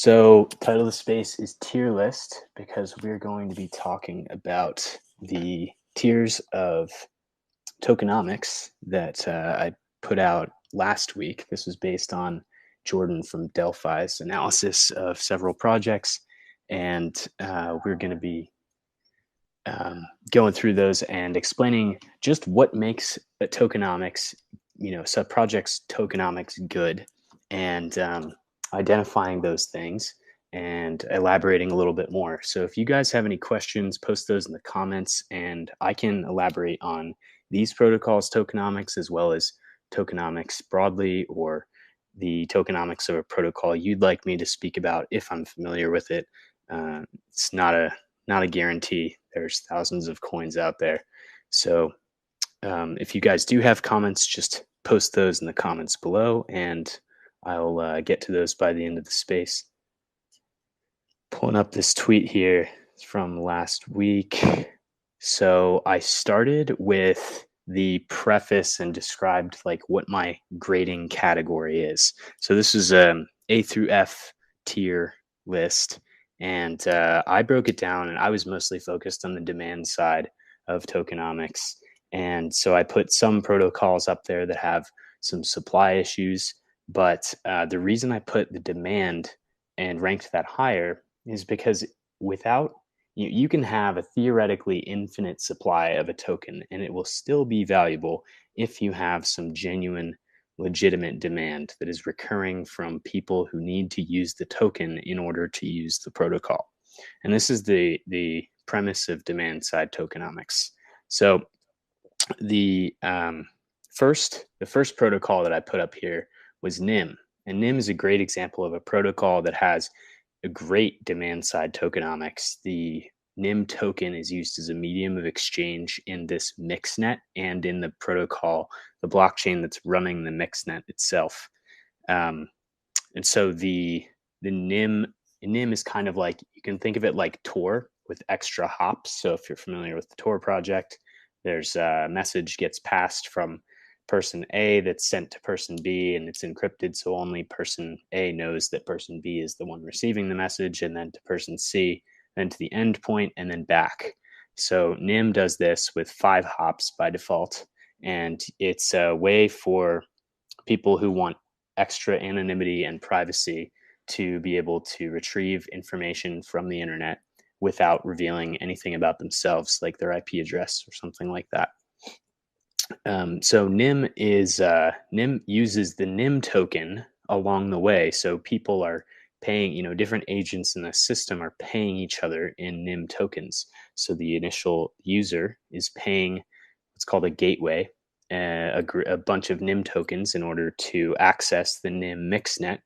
So, the title of the space is tier list because we're going to be talking about the tiers of tokenomics that I put out last week. This was based on Jordan from Delphi's analysis of several projects, and we're going to be going through those and explaining just what makes a tokenomics, sub projects tokenomics good, and identifying those things and elaborating a little bit more. So if you guys have any questions, post those in the comments, and I can elaborate on these protocols, tokenomics, as well as tokenomics broadly, or the tokenomics of a protocol you'd like me to speak about if I'm familiar with it. It's not a guarantee. There's thousands of coins out there. So if you guys do have comments, just post those in the comments below, and I'll get to those by the end of the space. Pulling up this tweet here from last week. So I started with the preface and described like what my grading category is. So this is A through F tier list. And I broke it down, and I was mostly focused on the demand side of tokenomics. And so I put some protocols up there that have some supply issues. But the reason I put the demand and ranked that higher is because without you can have a theoretically infinite supply of a token, and it will still be valuable if you have some genuine legitimate demand that is recurring from people who need to use the token in order to use the protocol. And this is the premise of demand side tokenomics. So the first protocol that I put up here was NIM. And NIM is a great example of a protocol that has a great demand side tokenomics. The NIM token is used as a medium of exchange in this mixnet and in the protocol, the blockchain that's running the mixnet itself. And so the NIM is kind of like, you can think of it like Tor with extra hops. So if you're familiar with the Tor project, there's a message gets passed from person A that's sent to person B, and it's encrypted, so only person A knows that person B is the one receiving the message, and then to person C, then to the endpoint, and then back. So NIM does this with 5 hops by default, and it's a way for people who want extra anonymity and privacy to be able to retrieve information from the internet without revealing anything about themselves, like their IP address or something like that. So NIM uses the NIM token along the way. So people are paying, different agents in the system are paying each other in NIM tokens. So the initial user is paying what's called a gateway, a bunch of NIM tokens in order to access the NIM mixnet.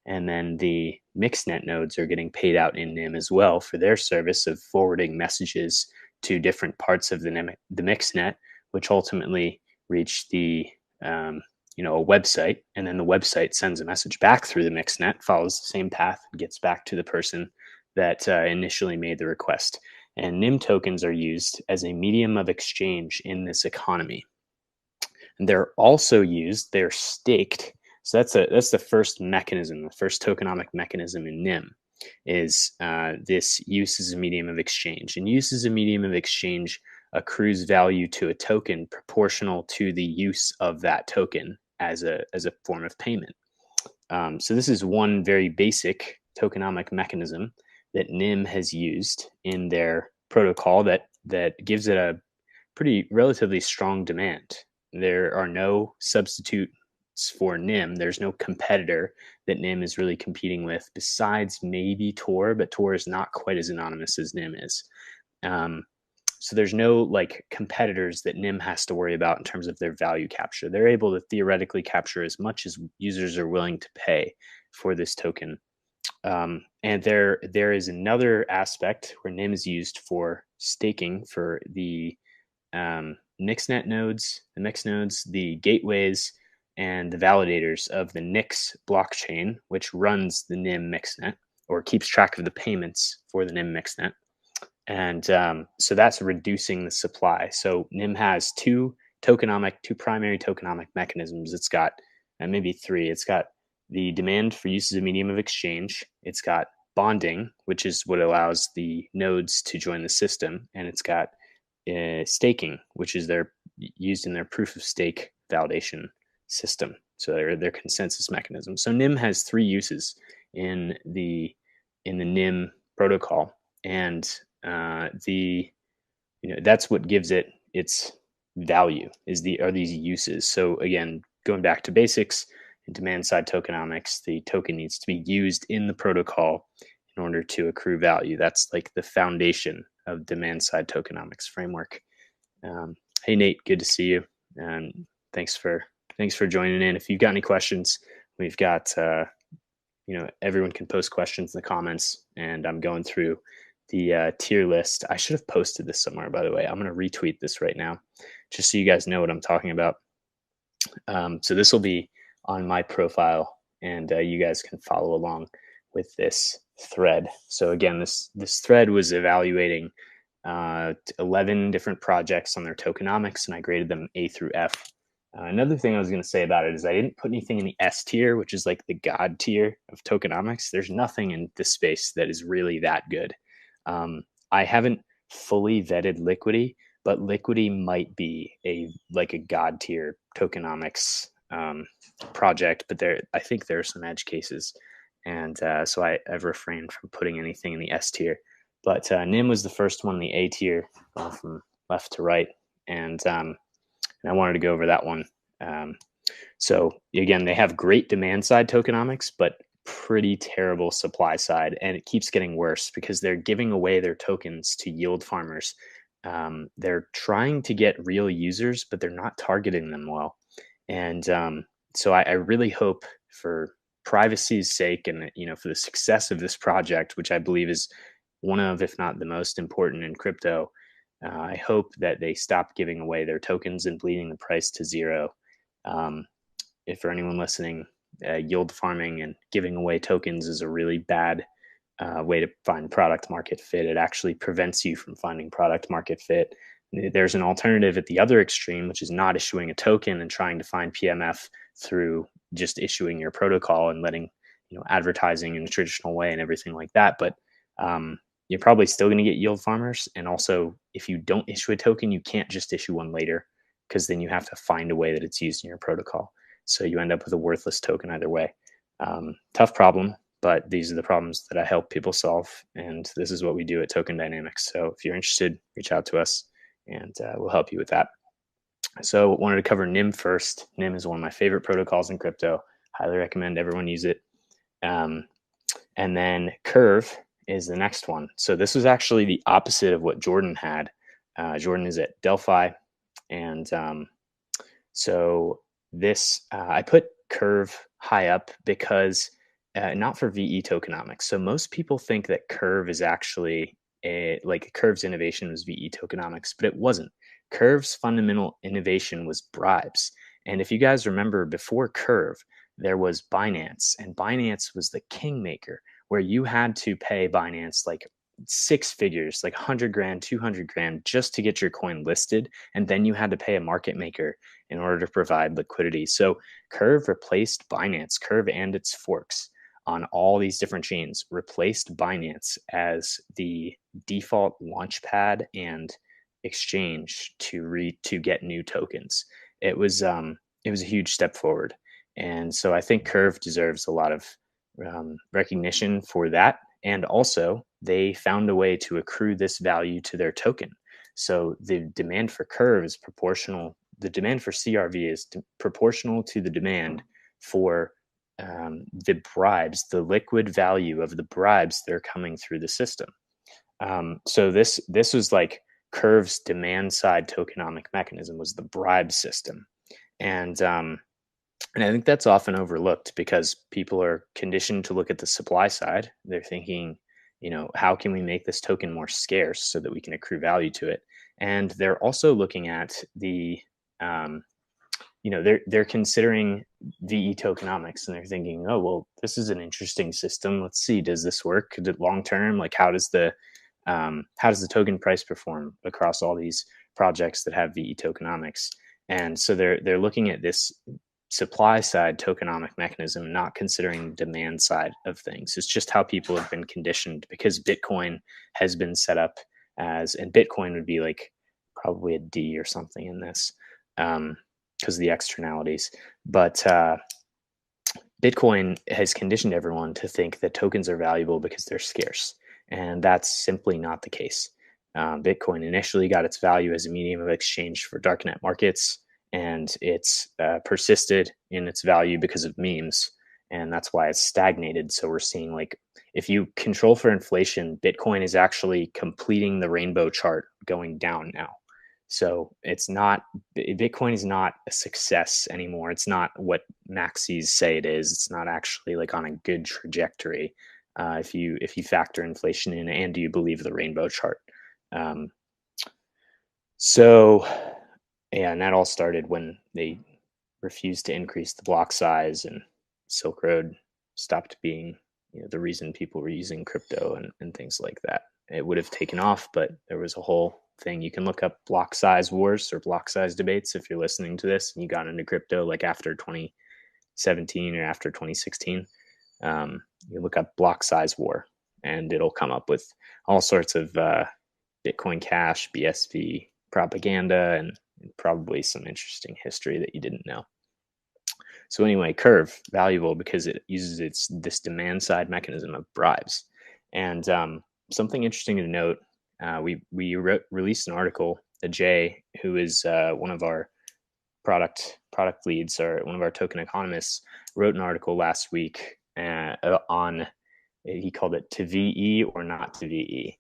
And then the mixnet nodes are getting paid out in NIM as well for their service of forwarding messages to different parts of the mixnet, which ultimately reach the a website, and then the website sends a message back through the mixnet, follows the same path, and gets back to the person that initially made the request. And NIM tokens are used as a medium of exchange in this economy. And they're also used, they're staked. So that's the first mechanism, the first tokenomic mechanism in NIM is this use as a medium of exchange. And use as a medium of exchange accrues value to a token proportional to the use of that token as a form of payment. So this is one very basic tokenomic mechanism that NIM has used in their protocol that gives it a pretty relatively strong demand. There are no substitutes for NIM. There's no competitor that NIM is really competing with besides maybe Tor, but Tor is not quite as anonymous as NIM is. So there's no like competitors that NIM has to worry about in terms of their value capture. They're able to theoretically capture as much as users are willing to pay for this token. And there is another aspect where NIM is used for staking for the mixnet nodes, the mix nodes, the gateways, and the validators of the Nix blockchain, which runs the NIM mixnet or keeps track of the payments for the NIM mixnet. And so that's reducing the supply. So NIM has two primary tokenomic mechanisms. It's got maybe 3. It's got the demand for use as a medium of exchange. It's got bonding, which is what allows the nodes to join the system, and it's got staking, which is used in their proof of stake validation system. So their consensus mechanism. So NIM has three uses in the NIM protocol, and that's what gives it its value are these uses. So again, going back to basics, in demand side tokenomics, the token needs to be used in the protocol in order to accrue value. That's like the foundation of demand side tokenomics framework. Hey Nate, good to see you, and thanks for joining in. If you've got any questions, we've got everyone can post questions in the comments, and I'm going through the tier list. I should have posted this somewhere, by the way. I'm going to retweet this right now, just so you guys know what I'm talking about. So this will be on my profile, and you guys can follow along with this thread. So again, this thread was evaluating 11 different projects on their tokenomics, and I graded them A through F. Another thing I was going to say about it is I didn't put anything in the S tier, which is like the God tier of tokenomics. There's nothing in this space that is really that good. I haven't fully vetted Liquidity, but Liquidity might be a God tier tokenomics project, but I think there are some edge cases, and so I've refrained from putting anything in the S tier. But NIM was the first one in the A tier, going from left to right, and I wanted to go over that one. So again, they have great demand side tokenomics, but pretty terrible supply side, and it keeps getting worse because they're giving away their tokens to yield farmers. They're trying to get real users, but they're not targeting them well. And so I really hope, for privacy's sake and for the success of this project, which I believe is one of, if not the most important in crypto, I hope that they stop giving away their tokens and bleeding the price to zero. If for anyone listening, yield farming and giving away tokens is a really bad way to find product market fit. It actually prevents you from finding product market fit. There's an alternative at the other extreme, which is not issuing a token and trying to find PMF through just issuing your protocol and letting advertising in a traditional way and everything like that. But you're probably still going to get yield farmers. And also, if you don't issue a token, you can't just issue one later, because then you have to find a way that it's used in your protocol. So you end up with a worthless token either way. Tough problem, but these are the problems that I help people solve. And this is what we do at Token Dynamics. So if you're interested, reach out to us, and we'll help you with that. So wanted to cover NIM first. NIM is one of my favorite protocols in crypto. Highly recommend everyone use it. And then Curve is the next one. So this was actually the opposite of what Jordan had. Jordan is at Delphi. And so this, I put Curve high up because not for VE tokenomics. So most people think that Curve is actually Curve's innovation was VE tokenomics, but it wasn't. Curve's fundamental innovation was bribes. And if you guys remember, before Curve, there was Binance, and Binance was the kingmaker, where you had to pay Binance like six figures, like 100 grand, 200 grand, just to get your coin listed. And then you had to pay a market maker in order to provide liquidity. So Curve replaced Binance. Curve and its forks on all these different chains replaced Binance as the default launchpad and exchange to get new tokens. It was a huge step forward. And so I think Curve deserves a lot of recognition for that. And also, they found a way to accrue this value to their token. So the demand for Curve is proportional. The demand for CRV is proportional to the demand for the bribes, the liquid value of the bribes that are coming through the system. So this was like Curve's demand side tokenomic mechanism, was the bribe system. And I think that's often overlooked because people are conditioned to look at the supply side. They're thinking, how can we make this token more scarce so that we can accrue value to it? And they're also looking at the, they're considering VE tokenomics, and they're thinking, oh, well, this is an interesting system. Let's see, does this work long term? Like, how does the token price perform across all these projects that have VE tokenomics? And so they're looking at this supply side tokenomic mechanism, not considering demand side of things. It's just how people have been conditioned, because Bitcoin has been set up as, and Bitcoin would be like probably a D or something in this, because of the externalities. But Bitcoin has conditioned everyone to think that tokens are valuable because they're scarce. And that's simply not the case. Bitcoin initially got its value as a medium of exchange for darknet markets, and it's persisted in its value because of memes. And that's why it's stagnated. So we're seeing, like, if you control for inflation, Bitcoin is actually completing the rainbow chart going down now. So it's not, Bitcoin is not a success anymore. It's not what maxis say it is. It's not actually like on a good trajectory if you factor inflation in and you believe the rainbow chart. Um, so yeah, and that all started when they refused to increase the block size, and Silk Road stopped being, the reason people were using crypto and things like that. It would have taken off, but there was a whole thing. You can look up block size wars or block size debates if you're listening to this and you got into crypto like after 2017 or after 2016. You look up block size war and it'll come up with all sorts of Bitcoin Cash, BSV propaganda, and probably some interesting history that you didn't know. So anyway, Curve, valuable because it uses this demand side mechanism of bribes. And something interesting to note, we released an article. Jay, who is one of our product leads, or one of our token economists, wrote an article last week on, he called it to VE or not to VE.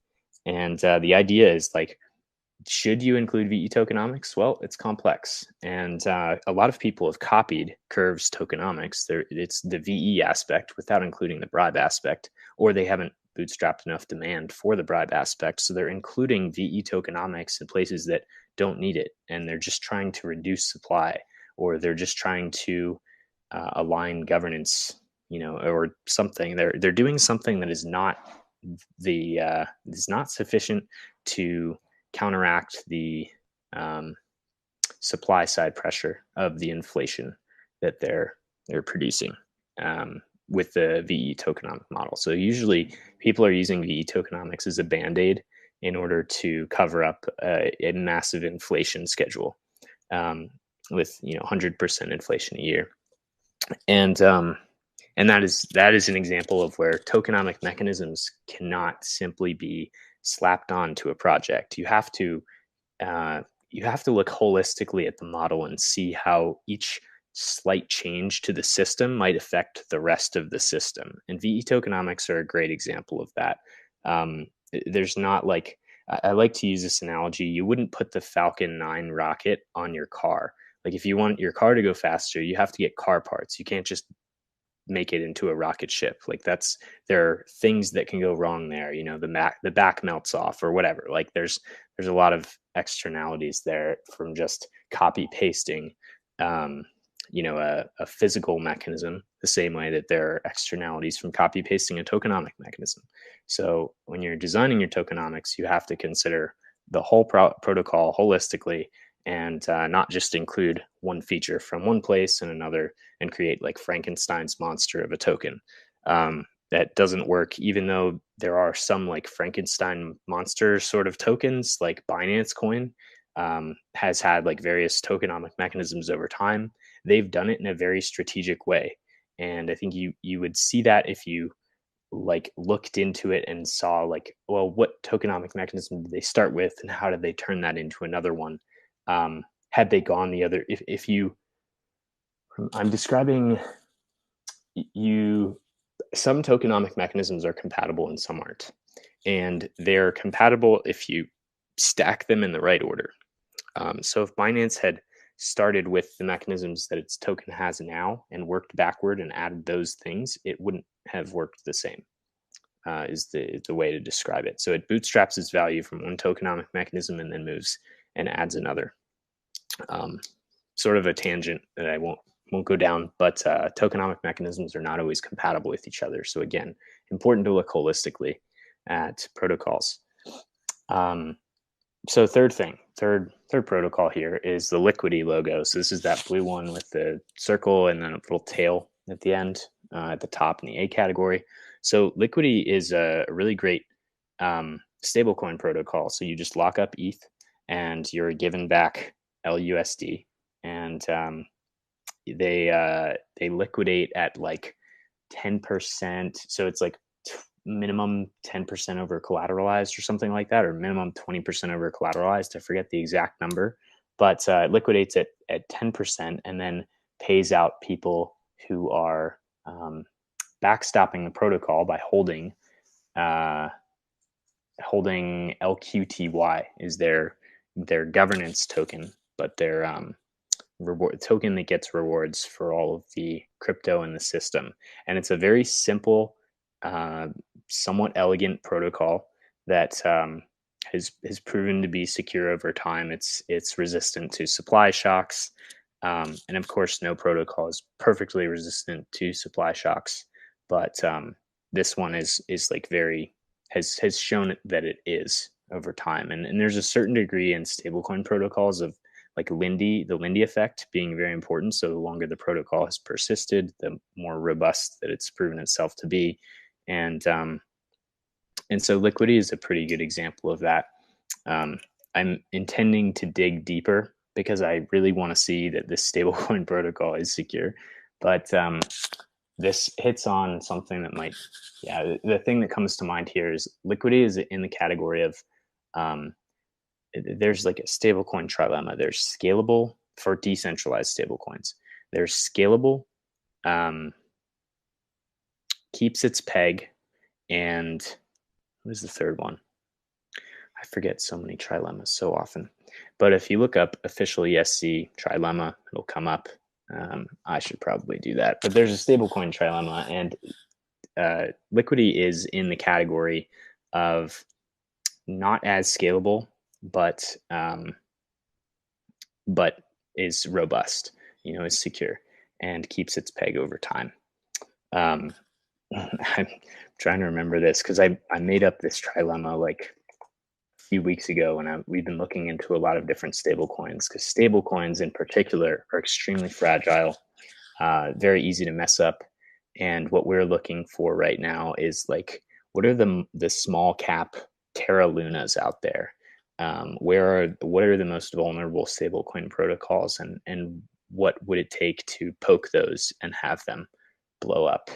And the idea is, like, should you include VE tokenomics? Well, it's complex. And a lot of people have copied Curve's tokenomics. It's the VE aspect without including the bribe aspect, or they haven't bootstrapped enough demand for the bribe aspect. So they're including VE tokenomics in places that don't need it. And they're just trying to reduce supply, or they're just trying to align governance, or something. They're doing something that is not sufficient to counteract the supply side pressure of the inflation that they're producing with the VE tokenomic model. So usually people are using VE tokenomics as a band-aid in order to cover up a massive inflation schedule with 100% inflation a year. And that is an example of where tokenomic mechanisms cannot simply be slapped onto a project. You have to look holistically at the model and see how each slight change to the system might affect the rest of the system. And VE tokenomics are a great example of that. There's not, like, I like to use this analogy. You wouldn't put the Falcon 9 rocket on your car. Like, if you want your car to go faster, you have to get car parts. You can't just make it into a rocket ship. Like, there are things that can go wrong there. The back melts off or whatever. Like, there's a lot of externalities there from just copy pasting a physical mechanism, the same way that there are externalities from copy pasting a tokenomic mechanism. So when you're designing your tokenomics, you have to consider the whole protocol holistically, and not just include one feature from one place and another and create like Frankenstein's monster of a token. That doesn't work, even though there are some like Frankenstein monster sort of tokens, like Binance Coin has had like various tokenomic mechanisms over time. They've done it in a very strategic way. And I think you would see that if you like looked into it and saw, like, well, what tokenomic mechanism did they start with and how did they turn that into another one? Had they gone the other, if you, I'm describing some tokenomic mechanisms are compatible and some aren't. And they're compatible if you stack them in the right order. So if Binance had started with the mechanisms that its token has now and worked backward and added those things, it wouldn't have worked the same, is the way to describe it. So it bootstraps its value from one tokenomic mechanism and then moves and adds another. Sort of a tangent that I won't go down, but tokenomic mechanisms are not always compatible with each other. So again, important to look holistically at protocols. So third protocol here is the Liquidity logo. So this is that blue one with the circle and then a little tail at the end, at the top in the A category. So Liquidity is a really great stablecoin protocol. So you just lock up ETH and you're given back LUSD, and they liquidate at like 10%. So it's like minimum 10% over collateralized or something like that, or minimum 20% over collateralized. I forget the exact number, but it liquidates it at 10% and then pays out people who are backstopping the protocol by holding LQTY is their governance token, but their reward token that gets rewards for all of the crypto in the system. And it's a very simple, somewhat elegant protocol that has proven to be secure over time. It's resistant to supply shocks, and of course, no protocol is perfectly resistant to supply shocks. But this one is like very has shown that it is over time. And there's a certain degree in stablecoin protocols of like the Lindy effect being very important. So the longer the protocol has persisted, the more robust that it's proven itself to be. And so Liquidity is a pretty good example of that. I'm intending to dig deeper because I really want to see that this stablecoin protocol is secure. But this hits on something that might, the thing that comes to mind here is Liquidity is in the category of, there's like a stablecoin trilemma. There's scalable for decentralized stablecoins. There's scalable, keeps its peg, and what is the third one? I forget so many trilemmas so often. But if you look up official ESC trilemma, it'll come up. I should probably do that. But there's a stablecoin trilemma, and Liquidity is in the category of not as scalable, but is robust, is secure and keeps its peg over time. I'm trying to remember this because I made up this trilemma like a few weeks ago, and we've been looking into a lot of different stable coins because stable coins in particular are extremely fragile, very easy to mess up. And what we're looking for right now is like, what are the small cap Terra Lunas out there? What are the most vulnerable stablecoin protocols, and what would it take to poke those and have them blow up?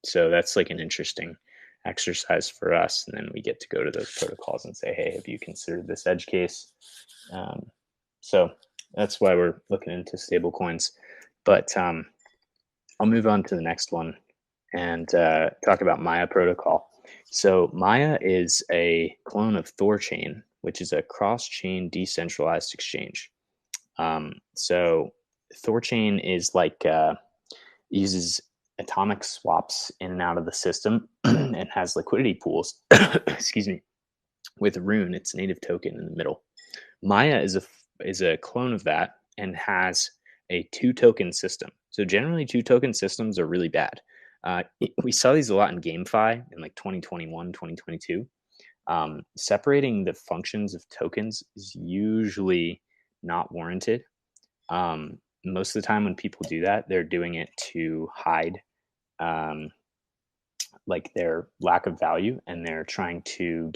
So that's like an interesting exercise for us, and then we get to go to those protocols and say, hey, have you considered this edge case? So that's why we're looking into stablecoins. But I'll move on to the next one and talk about Maya protocol. So Maya is a clone of Thorchain, which is a cross-chain decentralized exchange. So Thorchain is like uses atomic swaps in and out of the system and has liquidity pools. Excuse me. With Rune, its native token in the middle. Maya is a clone of that and has a 2-token system. So generally, 2-token systems are really bad. We saw these a lot in GameFi in like 2021, 2022. Separating the functions of tokens is usually not warranted. Most of the time when people do that, they're doing it to hide like their lack of value, and they're trying to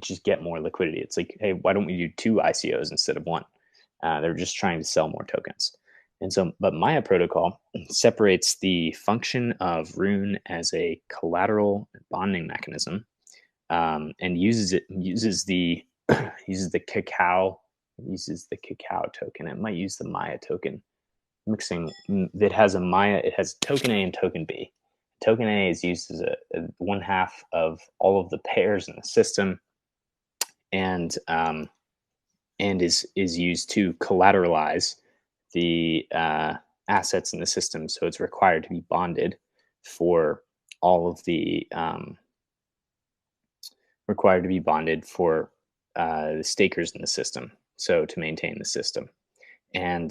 just get more liquidity. It's like, hey, why don't we do 2 ICOs instead of 1? They're just trying to sell more tokens. And so, but Maya protocol separates the function of Rune as a collateral bonding mechanism, and uses the cacao token. It might use the Maya token. Mixing it has token A and token B. Token A is used as a 1/2 of all of the pairs in the system, and is used to collateralize the assets in the system. So it's required to be bonded for all of the the stakers in the system. So to maintain the system, and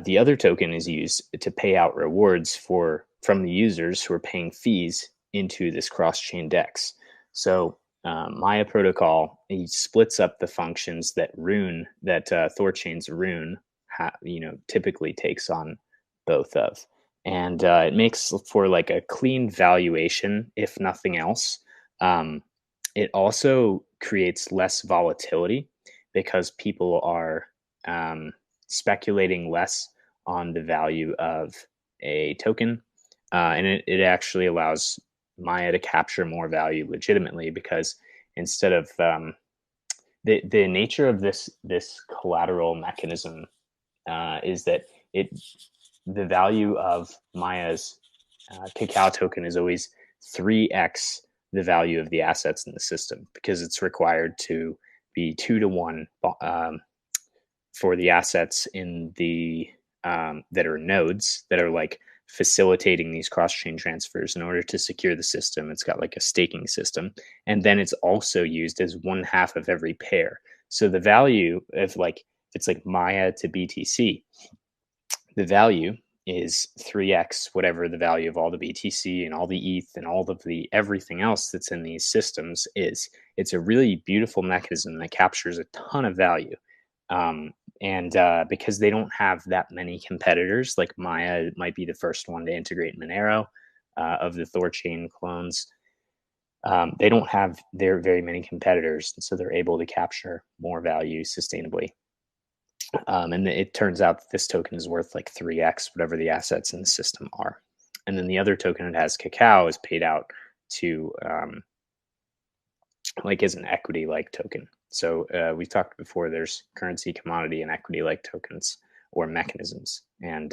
the other token is used to pay out rewards from the users who are paying fees into this cross-chain DEX. So Maya protocol, he splits up the functions that Thorchain's Rune typically takes on both of, and it makes for like a clean valuation, if nothing else. It also creates less volatility because people are speculating less on the value of a token, and it actually allows Maya to capture more value legitimately, because instead of the nature of this collateral mechanism is that the value of Maya's cacao token is always 3x the value of the assets in the system, because it's required to be 2 to 1 for the assets in the that are nodes that are like facilitating these cross-chain transfers in order to secure the system. It's got like a staking system, and then it's also used as 1/2 of every pair. So the value of like, it's like Maya to BTC, the value is 3x whatever the value of all the BTC and all the ETH and all of the everything else that's in these systems is. It's a really beautiful mechanism that captures a ton of value. And because they don't have that many competitors, like Maya might be the first one to integrate Monero of the Thorchain clones. They don't have very many competitors, and so they're able to capture more value sustainably. And it turns out that this token is worth like 3x whatever the assets in the system are. And then the other token it has, Cacao, is paid out to like as an equity-like token. So we've talked before, there's currency, commodity, and equity-like tokens or mechanisms. And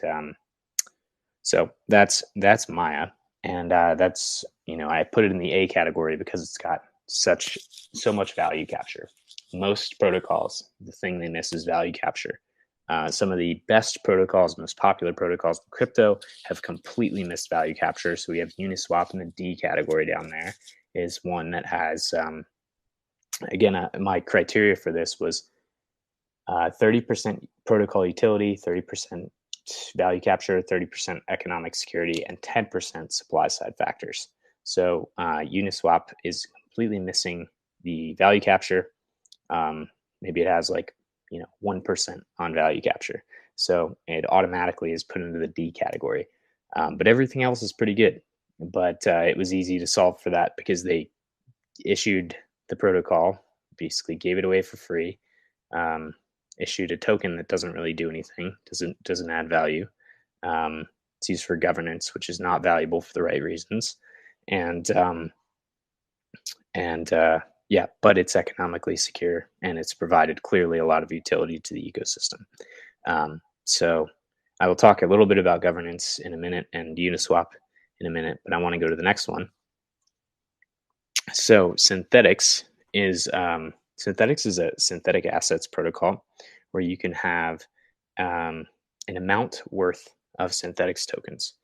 so that's Maya. And that's, I put it in the A category because it's got so much value capture. Most protocols, the thing they miss is value capture. Some of the best protocols, most popular protocols in crypto have completely missed value capture. So we have Uniswap in the D category down there, is one that has, again, my criteria for this was 30% protocol utility, 30% value capture, 30% economic security, and 10% supply side factors. So Uniswap is completely missing the value capture. Maybe it has like 1% on value capture, so it automatically is put into the D category. But everything else is pretty good. But it was easy to solve for that because they issued the protocol, basically gave it away for free, issued a token that doesn't really do anything, doesn't add value. It's used for governance, which is not valuable for the right reasons, and yeah, but it's economically secure, and it's provided clearly a lot of utility to the ecosystem. So I will talk a little bit about governance in a minute and Uniswap in a minute, but I want to go to the next one. So Synthetics is a synthetic assets protocol where you can have an amount worth of synthetics tokens.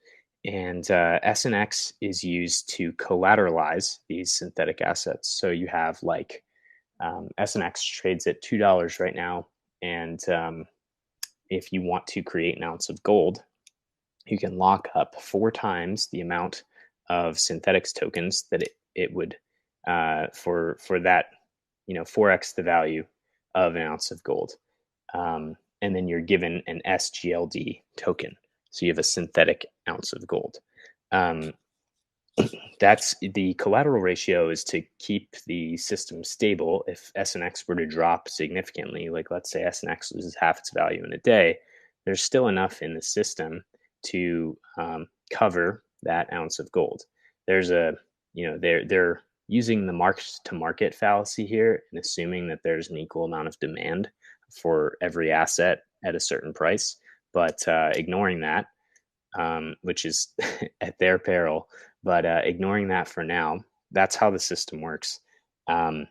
And SNX is used to collateralize these synthetic assets. So you have like SNX trades at $2 right now. And if you want to create an ounce of gold, you can lock up 4 times the amount of synthetics tokens that it would for that, 4x the value of an ounce of gold. And then you're given an SGLD token. So you have a synthetic ounce of gold. That's the collateral ratio, is to keep the system stable. If SNX were to drop significantly, like let's say SNX loses half its value in a day, there's still enough in the system to cover that ounce of gold. There's they're using the mark-to-market fallacy here and assuming that there's an equal amount of demand for every asset at a certain price, but ignoring that, which is at their peril, but ignoring that for now, that's how the system works. The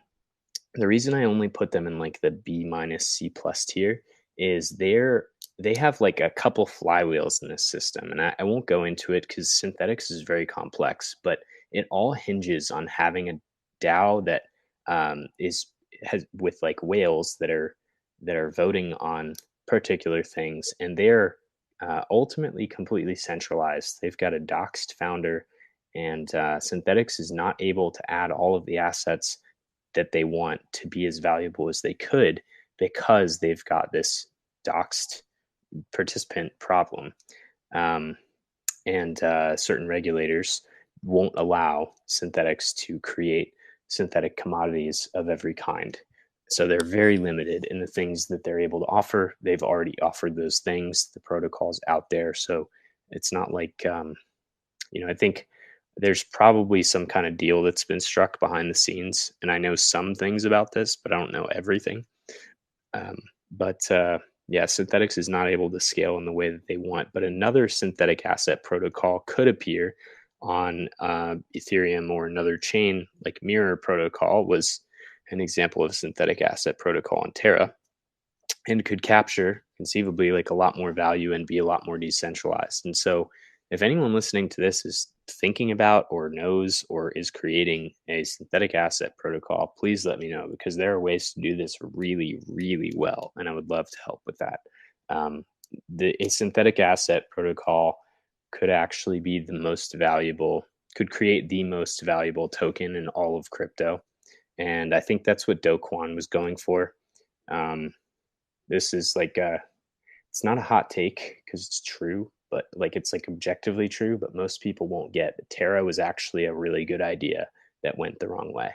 reason I only put them in like the B minus C plus tier is they have like a couple flywheels in this system, and I won't go into it because synthetics is very complex, but it all hinges on having a DAO that has with like whales that are voting on particular things, and they're ultimately completely centralized. They've got a doxed founder, And Synthetics is not able to add all of the assets that they want to be as valuable as they could because they've got this doxed participant problem. Um, and Certain regulators won't allow Synthetics to create synthetic commodities of every kind. So they're very limited in the things that they're able to offer. They've already offered those things. The protocol's out there, so it's not like I think there's probably some kind of deal that's been struck behind the scenes, and I know some things about this, but I don't know everything. Um, but Yeah, Synthetics is not able to scale in the way that they want. But another synthetic asset protocol could appear on Ethereum or another chain, like Mirror Protocol was an example of a synthetic asset protocol on Terra, and could capture conceivably like a lot more value and be a lot more decentralized. And so if anyone listening to this is thinking about or knows or is creating a synthetic asset protocol, please let me know, because there are ways to do this really, really well. And I would love to help with that. Um, a synthetic asset protocol could actually be the most valuable, could create the most valuable token in all of crypto. And I think that's what Do Kwon was going for. Um, this is like it's not a hot take because it's true, but like it's like objectively true, but most people won't get. Terra was actually a really good idea that went the wrong way.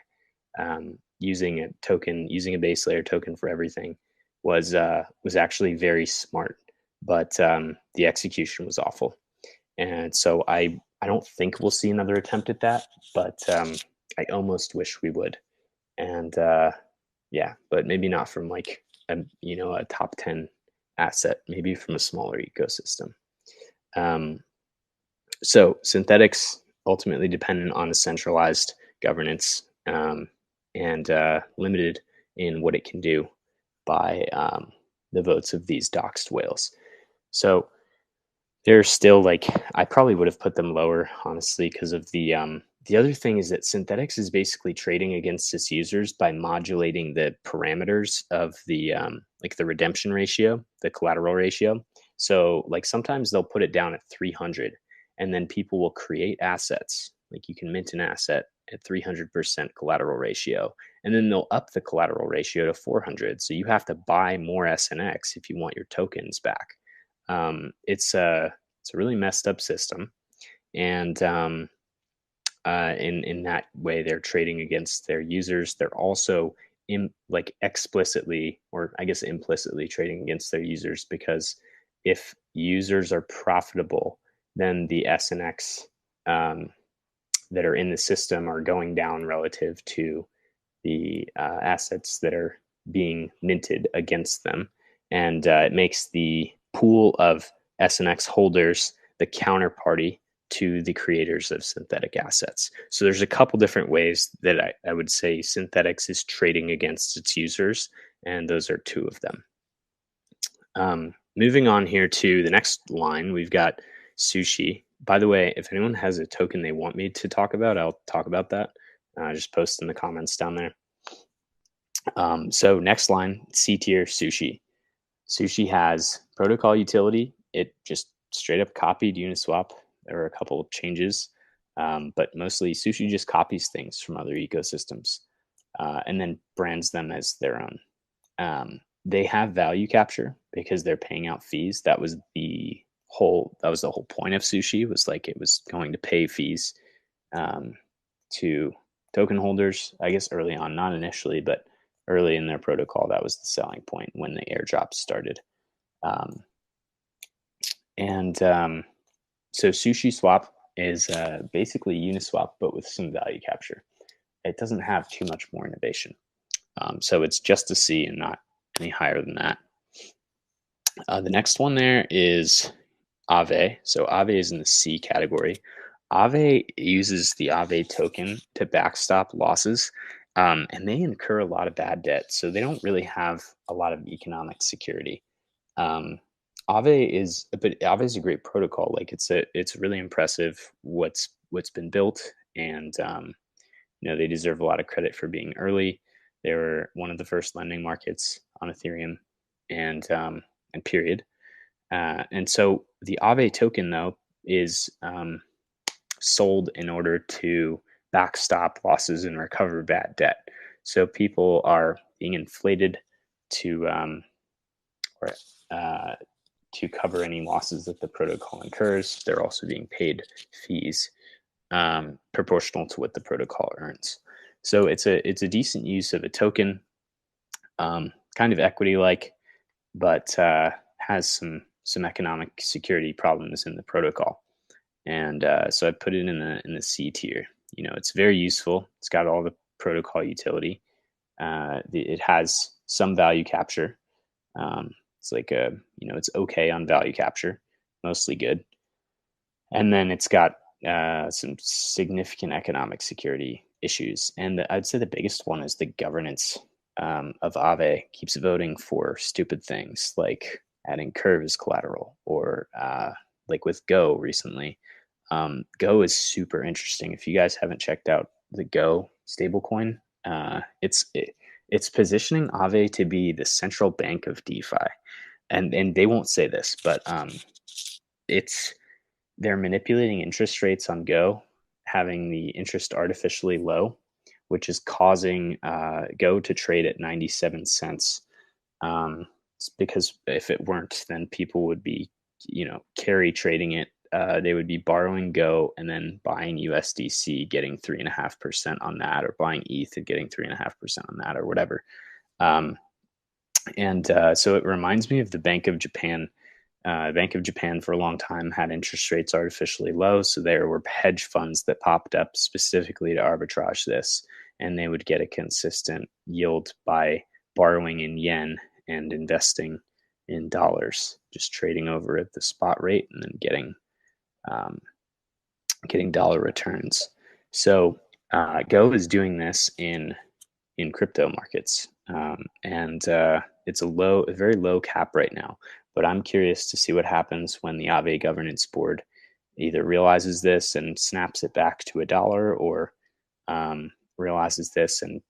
Using a base layer token for everything was actually very smart, but the execution was awful. And so I don't think we'll see another attempt at that, but I almost wish we would. And yeah, but maybe not from like a top 10 asset, maybe from a smaller ecosystem. Um, so synthetics ultimately dependent on a centralized governance, and limited in what it can do by the votes of these doxed whales. So they're still like, I probably would have put them lower, honestly, because of the other thing is that Synthetics is basically trading against its users by modulating the parameters of the like the redemption ratio, the collateral ratio. So like sometimes they'll put it down at 300, and then people will create assets. Like you can mint an asset at 300% collateral ratio, and then they'll up the collateral ratio to 400. So you have to buy more SNX if you want your tokens back. It's a really messed up system, and in that way, they're trading against their users. They're also like explicitly, or I guess implicitly, trading against their users, because if users are profitable, then the SNX that are in the system are going down relative to the assets that are being minted against them. And it makes the pool of SNX holders the counterparty to the creators of synthetic assets. So there's a couple different ways that I would say Synthetics is trading against its users, and those are two of them. Moving on here to the next line, we've got Sushi. By the way, if anyone has a token they want me to talk about, I'll talk about that. Just post in the comments down there. So next line, C tier Sushi. Sushi has protocol utility. It just straight up copied Uniswap. There were a couple of changes, but mostly Sushi just copies things from other ecosystems and then brands them as their own. They have value capture because they're paying out fees. That was the whole point of Sushi, was like it was going to pay fees to token holders, I guess early on, not initially, but early in their protocol. That was the selling point when the airdrops started. So Sushi Swap is basically Uniswap, but with some value capture. It doesn't have too much more innovation. So it's just a C and not any higher than that. The next one there is Aave. So Aave is in the C category. Aave uses the Aave token to backstop losses, and they incur a lot of bad debt. So they don't really have a lot of economic security. Aave is a great protocol. Like it's really impressive what's been built, and they deserve a lot of credit for being early. They were one of the first lending markets on Ethereum, and period. And so the Aave token though is sold in order to backstop losses and recover bad debt. So people are being inflated to or uh, to cover any losses that the protocol incurs. They're also being paid fees proportional to what the protocol earns. So it's a decent use of a token, kind of equity like, but has some economic security problems in the protocol. And so I put it in the C tier. It's very useful. It's got all the protocol utility. It has some value capture. It's like it's okay on value capture, mostly good. And then it's got some significant economic security issues. And I'd say the biggest one is the governance of Aave keeps voting for stupid things like adding curve as collateral, or like with Go recently. Go is super interesting. If you guys haven't checked out the Go stablecoin, it's positioning Aave to be the central bank of DeFi, and they won't say this, but it's they're manipulating interest rates on Go, having the interest artificially low, which is causing Go to trade at 97 cents. It's because if it weren't, then people would be, carry trading it. They would be borrowing Go and then buying USDC, getting 3.5% on that, or buying ETH and getting 3.5% on that, or whatever. So it reminds me of the Bank of Japan. Bank of Japan for a long time had interest rates artificially low, so there were hedge funds that popped up specifically to arbitrage this, and they would get a consistent yield by borrowing in yen and investing in dollars, just trading over at the spot rate and then getting dollar returns. So Go is doing this in crypto markets, and it's a very low cap right now. But I'm curious to see what happens when the Aave governance board either realizes this and snaps it back to $1, or realizes this and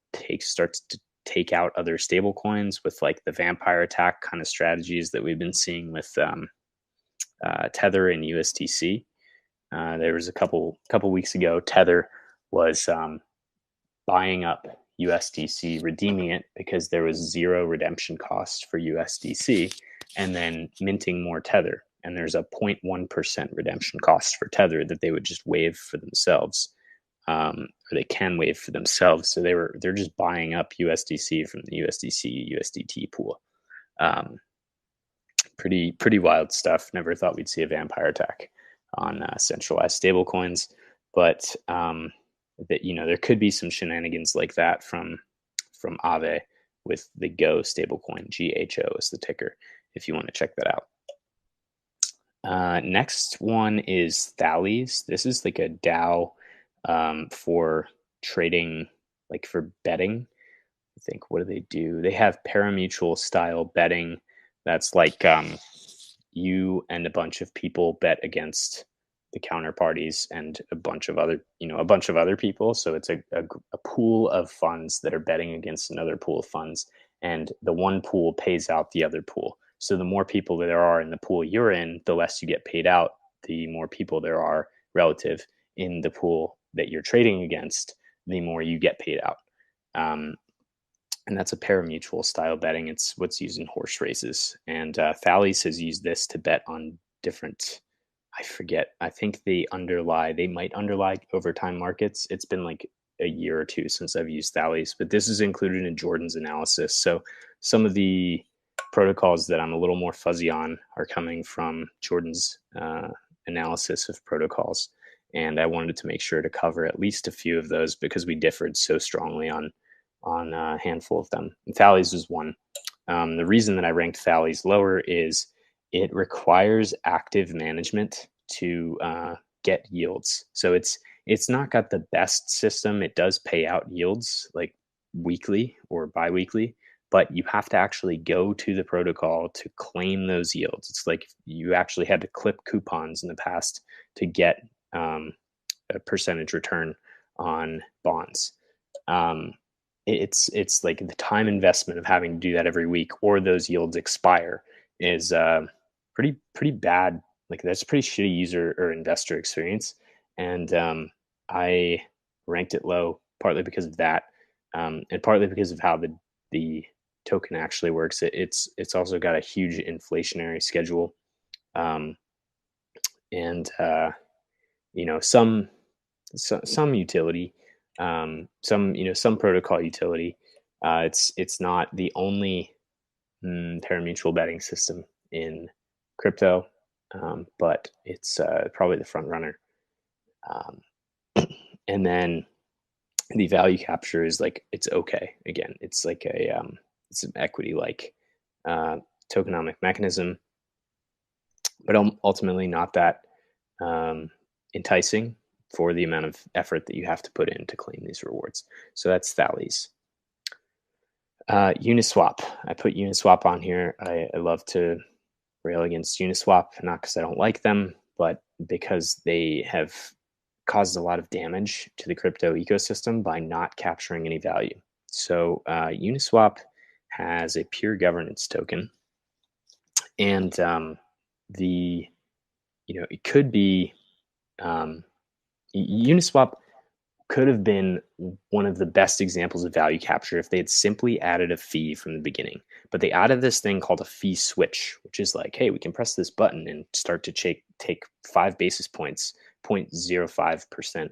starts to take out other stable coins with like the vampire attack kind of strategies that we've been seeing with Tether and USDC. There was a couple weeks ago, Tether was buying up USDC, redeeming it because there was zero redemption cost for USDC, and then minting more Tether. And there's a 0.1% redemption cost for Tether that they would just waive for themselves, or they can waive for themselves. So they're just buying up USDC from the USDC USDT pool. Pretty wild stuff. Never thought we'd see a vampire attack on centralized stablecoins, but that there could be some shenanigans like that from Aave with the Go stablecoin. GHO is the ticker if you want to check that out. Next one is Thales. This is like a DAO for trading, like for betting. I think, what do? They have parimutuel style betting. That's like you and a bunch of people bet against the counterparties and a bunch of other people. So it's a pool of funds that are betting against another pool of funds, and the one pool pays out the other pool. So the more people there are in the pool you're in, the less you get paid out. The more people there are relative in the pool that you're trading against, the more you get paid out. And that's a parimutuel style betting. It's what's used in horse races. And Thales has used this to bet on different, I forget, I think they might underlie overtime markets. It's been like a year or two since I've used Thales, but this is included in Jordan's analysis. So some of the protocols that I'm a little more fuzzy on are coming from Jordan's analysis of protocols. And I wanted to make sure to cover at least a few of those because we differed so strongly on a handful of them. And Thales was one. The reason that I ranked Thales lower is it requires active management to get yields. So it's not got the best system. It does pay out yields like weekly or biweekly, but you have to actually go to the protocol to claim those yields. It's like you actually had to clip coupons in the past to get a percentage return on bonds. It's like the time investment of having to do that every week, or those yields expire, is pretty bad. Like that's a pretty shitty user or investor experience. and I ranked it low partly because of that, and partly because of how the token actually works. It's also got a huge inflationary schedule, um, and some some utility, some protocol utility. It's not the only parimutuel betting system in crypto, but it's probably the front runner. Um, and then the value capture is like it's okay. Again, it's like it's an equity like uh, tokenomic mechanism, but ultimately not that um, enticing for the amount of effort that you have to put in to claim these rewards. So that's Thales. Uniswap. I put Uniswap on here. I love to rail against Uniswap, not because I don't like them, but because they have caused a lot of damage to the crypto ecosystem by not capturing any value. So Uniswap has a pure governance token, and the it could be um, Uniswap could have been one of the best examples of value capture if they had simply added a fee from the beginning. But they added this thing called a fee switch, which is like, hey, we can press this button and start to take 5 basis points, 0.05%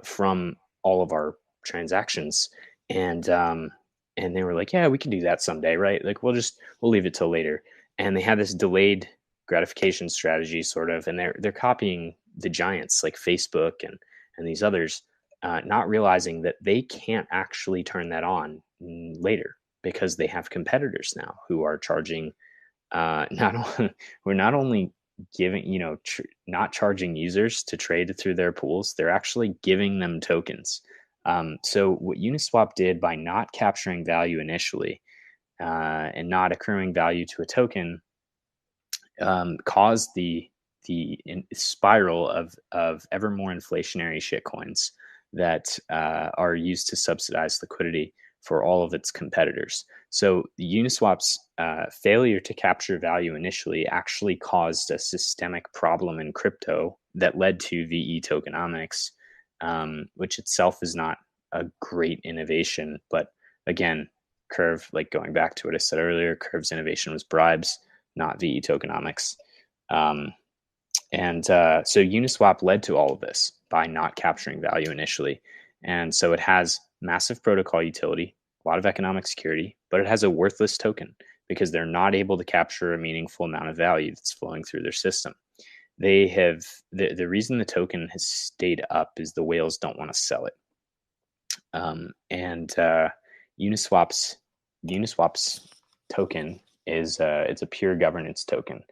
from all of our transactions. And they were like, yeah, we can do that someday, right? Like we'll leave it till later. And they had this delayed gratification strategy, sort of, and they're copying the giants like Facebook and these others, not realizing that they can't actually turn that on later because they have competitors now who are charging not only we're not only giving not charging users to trade through their pools, they're actually giving them tokens. So what Uniswap did by not capturing value initially and not accruing value to a token caused the spiral of ever more inflationary shitcoins that are used to subsidize liquidity for all of its competitors. So the Uniswap's failure to capture value initially actually caused a systemic problem in crypto that led to VE tokenomics, which itself is not a great innovation. But again, Curve, like going back to what I said earlier, Curve's innovation was bribes, not VE tokenomics. Um, and so Uniswap led to all of this by not capturing value initially. And so it has massive protocol utility, a lot of economic security, but it has a worthless token because they're not able to capture a meaningful amount of value that's flowing through their system. They have the reason the token has stayed up is the whales don't want to sell it. And Uniswap's token is it's a pure governance token,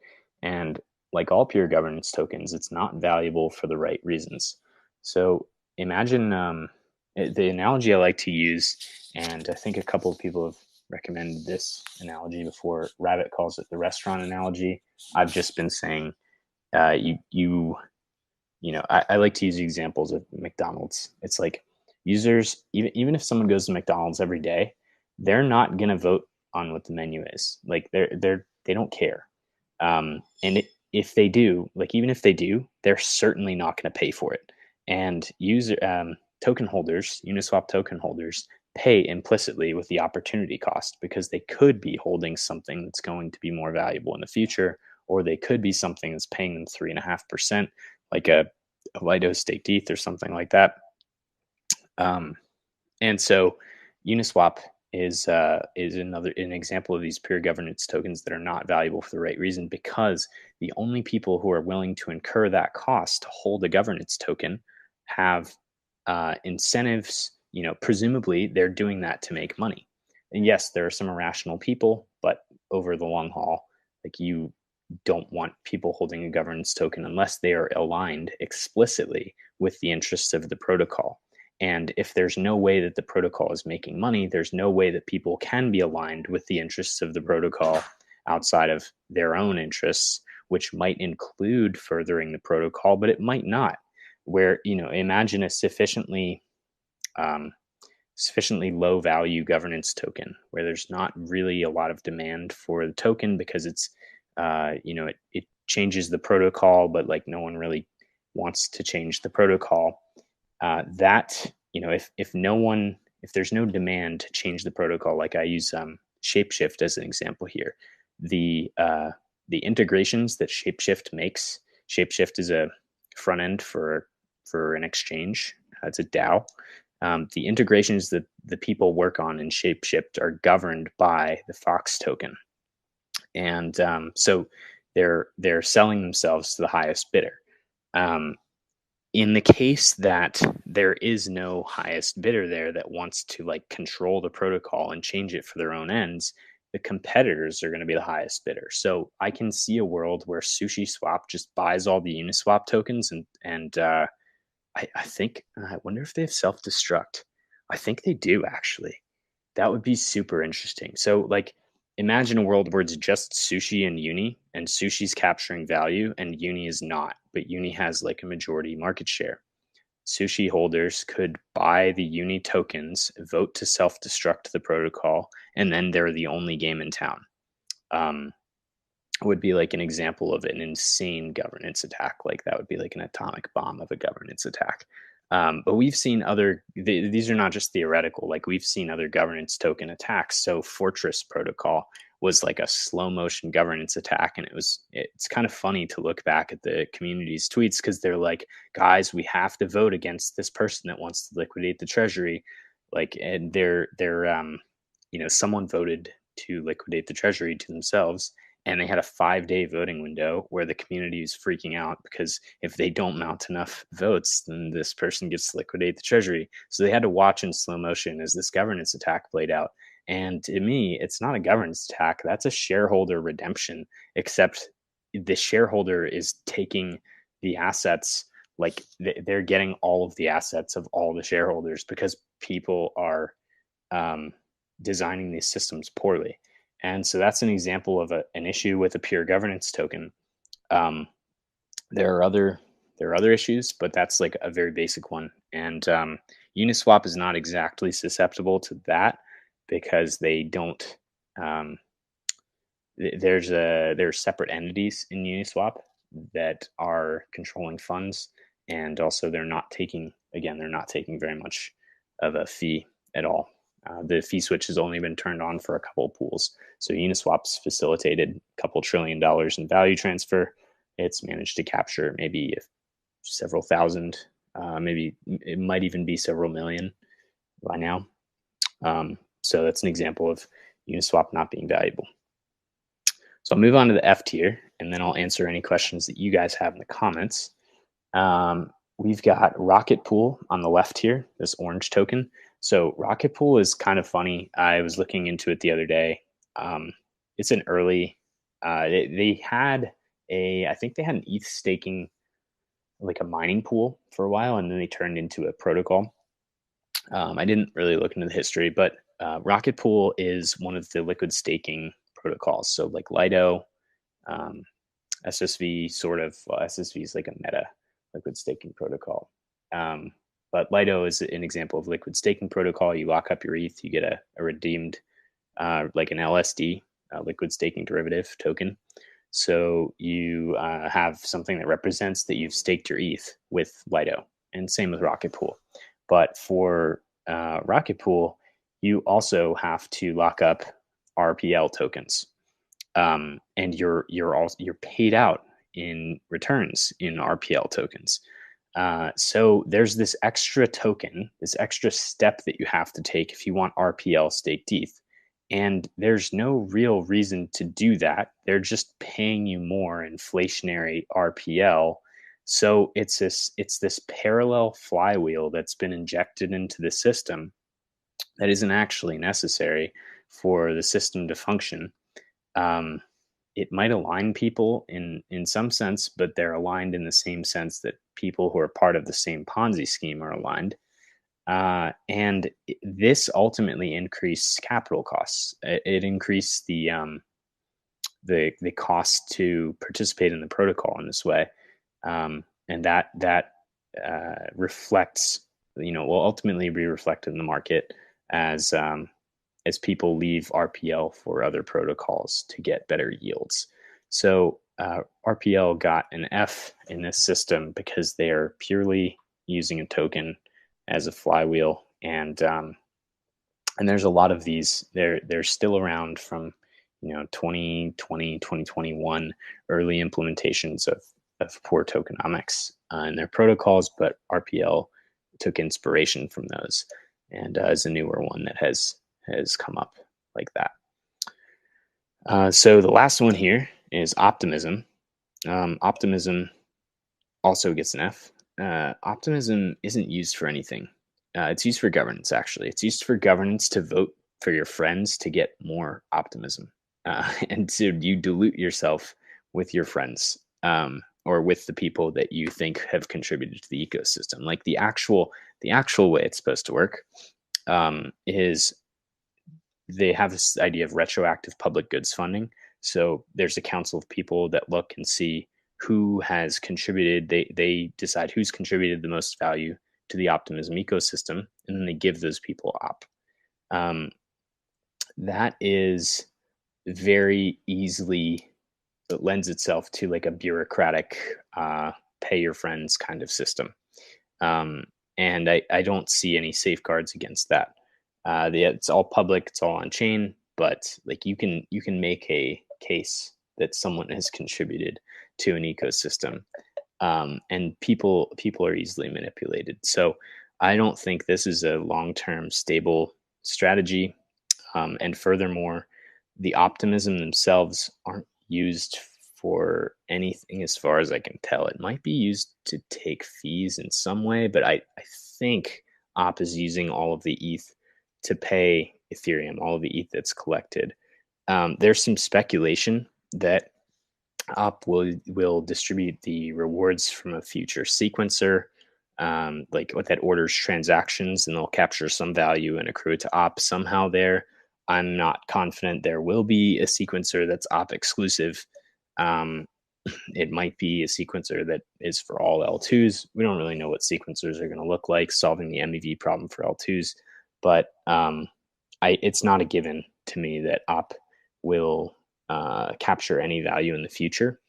and like all pure governance tokens, it's not valuable for the right reasons. So imagine the analogy I like to use, and I think a couple of people have recommended this analogy before. Rabbit calls it the restaurant analogy. I've just been saying I like to use examples of McDonald's. It's like users, even if someone goes to McDonald's every day, they're not gonna vote on what the menu is. Like they don't care. If they do, like even if they do, they're certainly not going to pay for it. And token holders, Uniswap token holders, pay implicitly with the opportunity cost because they could be holding something that's going to be more valuable in the future, or they could be something that's paying them 3.5%, like a Lido staked ETH or something like that. And so Uniswap is an example of these pure governance tokens that are not valuable for the right reason because the only people who are willing to incur that cost to hold a governance token have incentives. Presumably they're doing that to make money. And yes, there are some irrational people, but over the long haul, like you don't want people holding a governance token unless they are aligned explicitly with the interests of the protocol. And if there's no way that the protocol is making money, there's no way that people can be aligned with the interests of the protocol outside of their own interests, which might include furthering the protocol, but it might not. Where, imagine a sufficiently low value governance token where there's not really a lot of demand for the token because it's, it changes the protocol, but like no one really wants to change the protocol, that if there's no demand to change the protocol, like I use Shapeshift as an example here, the integrations that Shapeshift makes. Shapeshift is a front end for an exchange. It's a DAO. The integrations that the people work on in Shapeshift are governed by the Fox token, and so they're selling themselves to the highest bidder. In the case that there is no highest bidder there that wants to like control the protocol and change it for their own ends, the competitors are going to be the highest bidder. So I can see a world where SushiSwap just buys all the Uniswap tokens, and I wonder if they have self-destruct. I think they do, actually. That would be super interesting. So like imagine a world where it's just Sushi and Uni, and Sushi's capturing value and Uni is not, but Uni has like a majority market share. Sushi holders could buy the Uni tokens, vote to self-destruct the protocol, and then they're the only game in town. Would be like an example of an insane governance attack. Like that would be like an atomic bomb of a governance attack. But we've seen these are not just theoretical, like we've seen other governance token attacks. So Fortress protocol was like a slow motion governance attack. And it's kind of funny to look back at the community's tweets because they're like, guys, we have to vote against this person that wants to liquidate the treasury. Like, and someone voted to liquidate the treasury to themselves, and they had a 5-day voting window where the community is freaking out because if they don't mount enough votes, then this person gets to liquidate the treasury. So they had to watch in slow motion as this governance attack played out. And to me, it's not a governance attack. That's a shareholder redemption, except the shareholder is taking the assets, like they're getting all of the assets of all the shareholders because people are designing these systems poorly. And so that's an example of an issue with a pure governance token. There are other issues, but that's like a very basic one. And Uniswap is not exactly susceptible to that because they don't. There's separate entities in Uniswap that are controlling funds, and also they're not taking very much of a fee at all. The fee switch has only been turned on for a couple of pools. So Uniswap's facilitated a couple $1 trillion in value transfer. It's managed to capture maybe several thousand, maybe it might even be several million by now. So that's an example of Uniswap not being valuable. So I'll move on to the F tier, and then I'll answer any questions that you guys have in the comments. We've got Rocket Pool on the left here, this orange token. So Rocket Pool is kind of funny. I was looking into it the other day. It's an early. They had I think they had an ETH staking, like a mining pool for a while, and then they turned into a protocol. I didn't really look into the history, but Rocket Pool is one of the liquid staking protocols. So like Lido, SSV SSV is like a meta liquid staking protocol. But Lido is an example of liquid staking protocol. You lock up your ETH, you get a redeemed, like an LSD, liquid staking derivative token. So you have something that represents that you've staked your ETH with Lido, and same with Rocket Pool. But for Rocket Pool, you also have to lock up RPL tokens, and you're paid out in returns in RPL tokens. So there's this extra token, this extra step that you have to take if you want RPL staked ETH. And there's no real reason to do that. They're just paying you more inflationary RPL. So it's this parallel flywheel that's been injected into the system that isn't actually necessary for the system to function. It might align people in some sense, but they're aligned in the same sense that people who are part of the same Ponzi scheme are aligned. And this ultimately increased capital costs. It increased the cost to participate in the protocol in this way, and that reflects, will ultimately be reflected in the market as people leave RPL for other protocols to get better yields. So RPL got an F in this system because they are purely using a token as a flywheel, and there's a lot of these. They're still around from 2020, 2021, early implementations of poor tokenomics in their protocols, but RPL took inspiration from those, and is a newer one that has come up like that. So the last one here is optimism. Optimism also gets an F. Optimism isn't used for anything. It's used for governance, actually. It's used for governance to vote for your friends to get more optimism. And so you dilute yourself with your friends, or with the people that you think have contributed to the ecosystem. Like the actual way it's supposed to work is they have this idea of retroactive public goods funding. So there's a council of people that look and see who has contributed. They decide who's contributed the most value to the optimism ecosystem, and then they give those people op. That is very easily, it lends itself to like a bureaucratic pay your friends kind of system. And I don't see any safeguards against that. It's all public, it's all on chain, but like you can make a case that someone has contributed to an ecosystem, and people are easily manipulated. So I don't think this is a long-term stable strategy. And furthermore, the optimism themselves aren't used for anything as far as I can tell. It might be used to take fees in some way, but I think op is using all of the ETH to pay Ethereum, all of the ETH that's collected. There's some speculation that op will distribute the rewards from a future sequencer, like what that orders transactions, and they'll capture some value and accrue it to op somehow there. I'm not confident there will be a sequencer that's op exclusive. It might be a sequencer that is for all L2s. We don't really know what sequencers are going to look like solving the MEV problem for L2s, but it's not a given to me that op will capture any value in the future.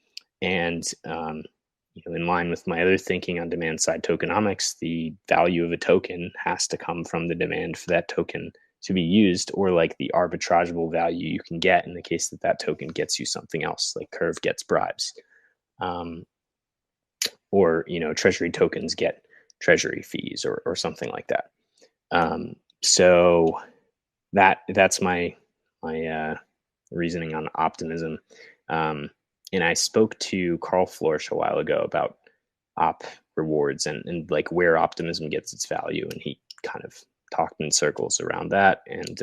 And in line with my other thinking on demand side tokenomics, the value of a token has to come from the demand for that token to be used, or like the arbitrageable value you can get in the case that token gets you something else, like Curve gets bribes, or treasury tokens get treasury fees, or something like that. So that's my reasoning on optimism. And I spoke to Carl Florsch a while ago about op rewards and like where optimism gets its value, and he kind of talked in circles around that. And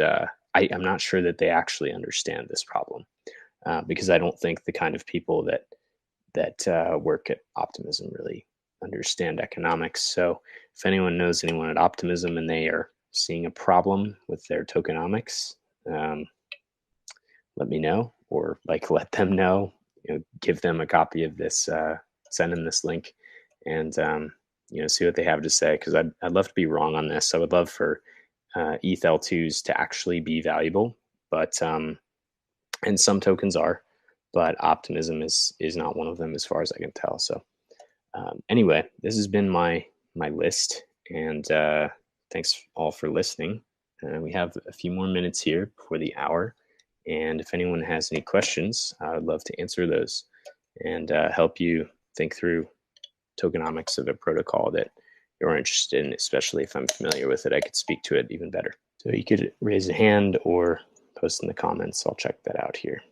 I'm not sure that they actually understand this problem, because I don't think the kind of people that work at Optimism really understand economics. So if anyone knows anyone at Optimism and they are seeing a problem with their tokenomics, let me know, or like let them know. Give them a copy of this, send them this link, and see what they have to say, because I'd love to be wrong on this. I would love for ETH L2s to actually be valuable, but and some tokens are, but Optimism is not one of them as far as I can tell. So anyway, this has been my list, and thanks all for listening. We have a few more minutes here before the hour, and if anyone has any questions, I would love to answer those and help you think through tokenomics of a protocol that you're interested in. Especially if I'm familiar with it, I could speak to it even better. So you could raise a hand or post in the comments. I'll check that out here.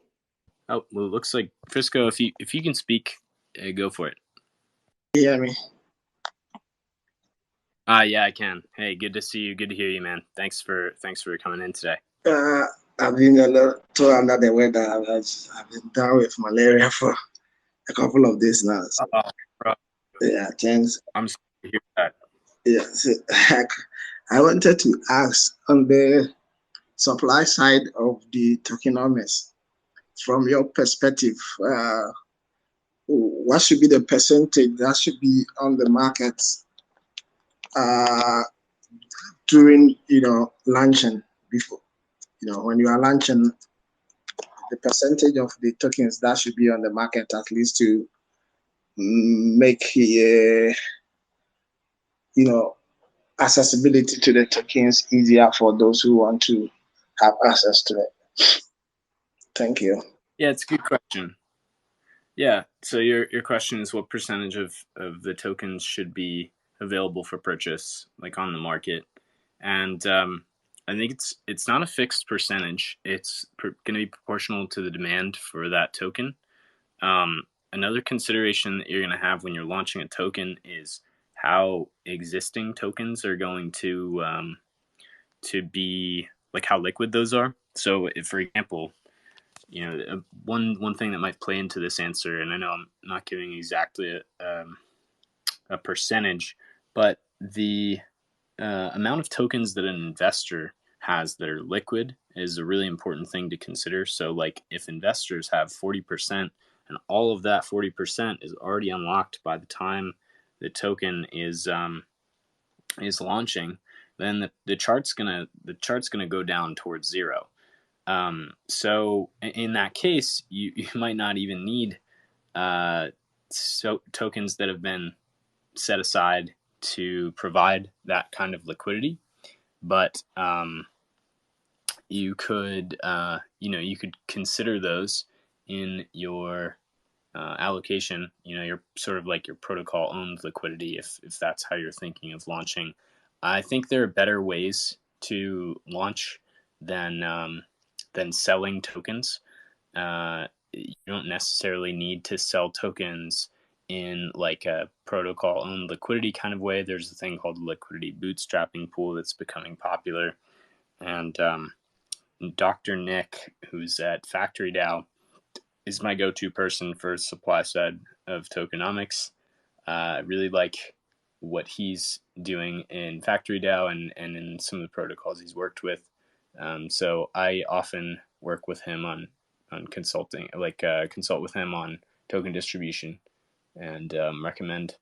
Oh, well, it looks like Frisco, if you can speak, go for it. You hear me? Yeah, I can. Hey, good to see you. Good to hear you, man. Thanks for coming in today. I've been a little under the weather. I've been down with malaria for a couple of days now. So. Bro. Yeah, thanks. I'm sorry to hear that. Yeah, so, I wanted to ask on the supply side of the tokenomics, from your perspective, what should be the percentage that should be on the market during launching, before when you are launching the percentage of the tokens that should be on the market, at least to make accessibility to the tokens easier for those who want to have access to it. Thank you. Yeah, it's a good question. Yeah. So your question is what percentage of the tokens should be available for purchase, like on the market, and I think it's not a fixed percentage. It's going to be proportional to the demand for that token. Another consideration that you're going to have when you're launching a token is how existing tokens are going to be, like how liquid those are. So, if, for example, one thing that might play into this answer, and I know I'm not giving exactly a percentage, but the amount of tokens that an investor has that are liquid is a really important thing to consider. So, like, if investors have 40% and all of that 40% is already unlocked by the time the token is launching, then the chart's gonna go down towards zero. So in that case, you might not even need tokens that have been set aside to provide that kind of liquidity, but you could you could consider those in your allocation. You're sort of like your protocol owned liquidity, if that's how you're thinking of launching. I think there are better ways to launch than selling tokens. You don't necessarily need to sell tokens in like a protocol owned liquidity kind of way. There's a thing called the liquidity bootstrapping pool that's becoming popular, and Dr. Nick, who's at Factory DAO, is my go-to person for supply side of tokenomics. I really like what he's doing in Factory DAO and in some of the protocols he's worked with. So I often work with him on consulting, like consult with him on token distribution, and recommend.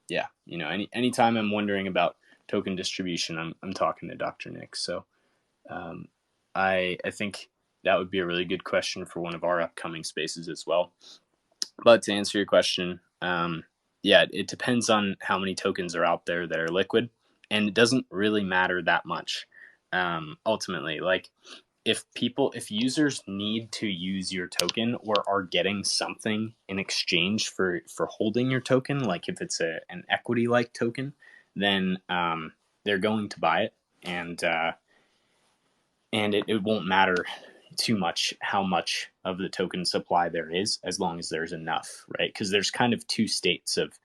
Yeah, anytime I'm wondering about token distribution, I'm talking to Dr. Nick. So I think that would be a really good question for one of our upcoming spaces as well. But to answer your question, yeah, it depends on how many tokens are out there that are liquid, and it doesn't really matter that much. Ultimately, like if users need to use your token or are getting something in exchange for holding your token, like if it's an equity like token, then they're going to buy it, and it won't matter too much how much of the token supply there is, as long as there's enough, right? Because there's kind of two states of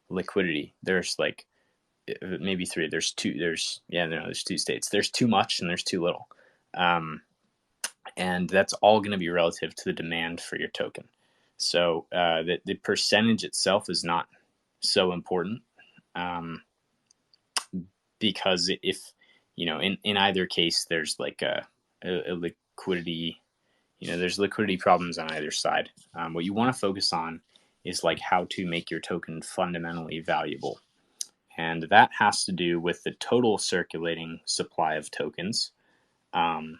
liquidity. There's like maybe three. There's two. There's two states. There's too much and there's too little, and that's all going to be relative to the demand for your token. So the percentage itself is not so important, because if in either case there's like a liquidity, there's liquidity problems on either side. What you want to focus on is like how to make your token fundamentally valuable, and that has to do with the total circulating supply of tokens, and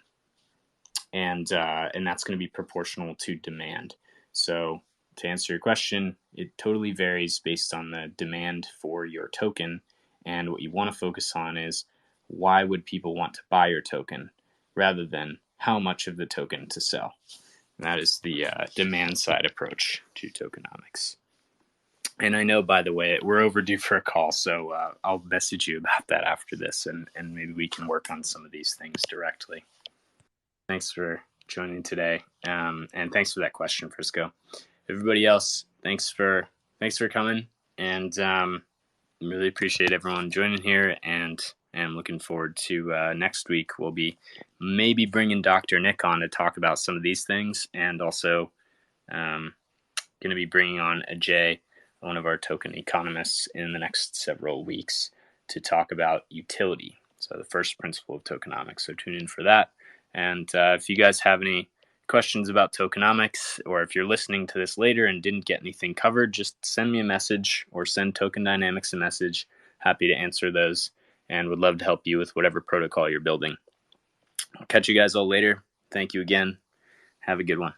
that's going to be proportional to demand. So to answer your question, it totally varies based on the demand for your token, and what you want to focus on is why would people want to buy your token rather than how much of the token to sell. And that is the demand side approach to tokenomics. And I know, by the way, we're overdue for a call, so I'll message you about that after this, and maybe we can work on some of these things directly. Thanks for joining today, and thanks for that question, Frisco. Everybody else, thanks for coming, and really appreciate everyone joining here, and I'm looking forward to next week. We'll be maybe bringing Dr. Nick on to talk about some of these things, and also going to be bringing on Ajay, one of our token economists, in the next several weeks to talk about utility, so the first principle of tokenomics. So tune in for that. And if you guys have any questions about tokenomics, or if you're listening to this later and didn't get anything covered, just send me a message or send Token Dynamics a message. Happy to answer those. and would love to help you with whatever protocol you're building. I'll catch you guys all later. Thank you again. Have a good one.